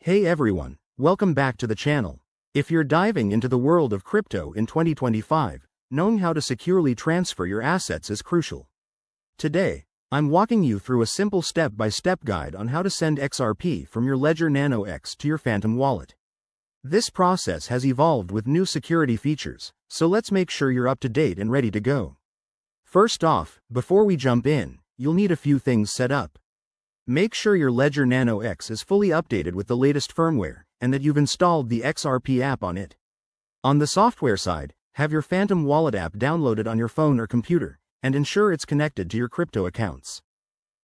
Hey everyone, welcome back to the channel. If you're diving into the world of crypto in 2025, knowing how to securely transfer your assets is crucial. Today, I'm walking you through a simple step-by-step guide on how to send XRP from your Ledger Nano X to your Phantom wallet. This process has evolved with new security features, so let's make sure you're up to date and ready to go. First off, before we jump in, you'll need a few things set up. Make sure your Ledger Nano X is fully updated with the latest firmware, and that you've installed the XRP app on it. On the software side, have your Phantom Wallet app downloaded on your phone or computer, and ensure it's connected to your crypto accounts.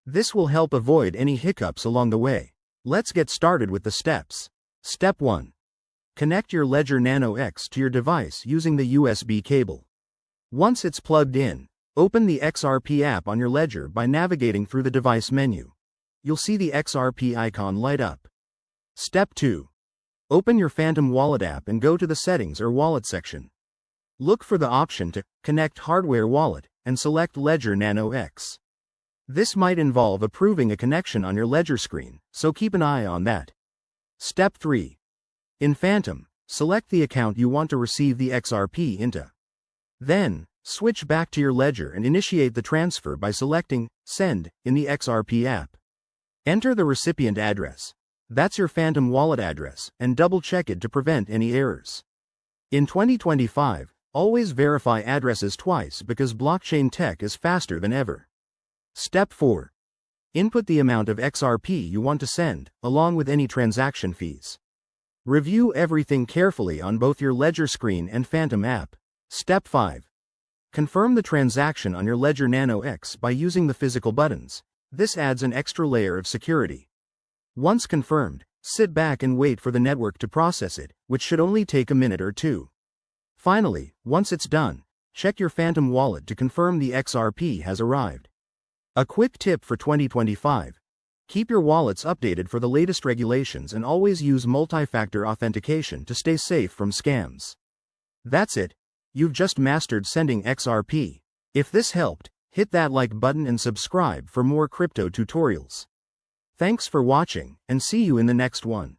This will help avoid any hiccups along the way. Let's get started with the steps. Step 1. Connect your Ledger Nano X to your device using the USB cable. Once it's plugged in, open the XRP app on your Ledger by navigating through the device menu. You'll see the XRP icon light up. Step 2. Open your Phantom Wallet app and go to the Settings or Wallet section. Look for the option to Connect Hardware Wallet and select Ledger Nano X. This might involve approving a connection on your Ledger screen, so keep an eye on that. Step 3. In Phantom, select the account you want to receive the XRP into. Then, switch back to your Ledger and initiate the transfer by selecting Send in the XRP app. Enter the recipient address. That's your Phantom wallet address, and double-check it to prevent any errors. In 2025, always verify addresses twice because blockchain tech is faster than ever. Step 4. Input the amount of XRP you want to send, along with any transaction fees. Review everything carefully on both your Ledger screen and Phantom app. Step 5. Confirm the transaction on your Ledger Nano X by using the physical buttons. This adds an extra layer of security. Once confirmed, sit back and wait for the network to process it, which should only take a minute or two. Finally, once it's done, check your Phantom wallet to confirm the XRP has arrived. A quick tip for 2025. Keep your wallets updated for the latest regulations and always use multi-factor authentication to stay safe from scams. That's it. You've just mastered sending XRP. If this helped, hit that like button and subscribe for more crypto tutorials. Thanks for watching, and see you in the next one.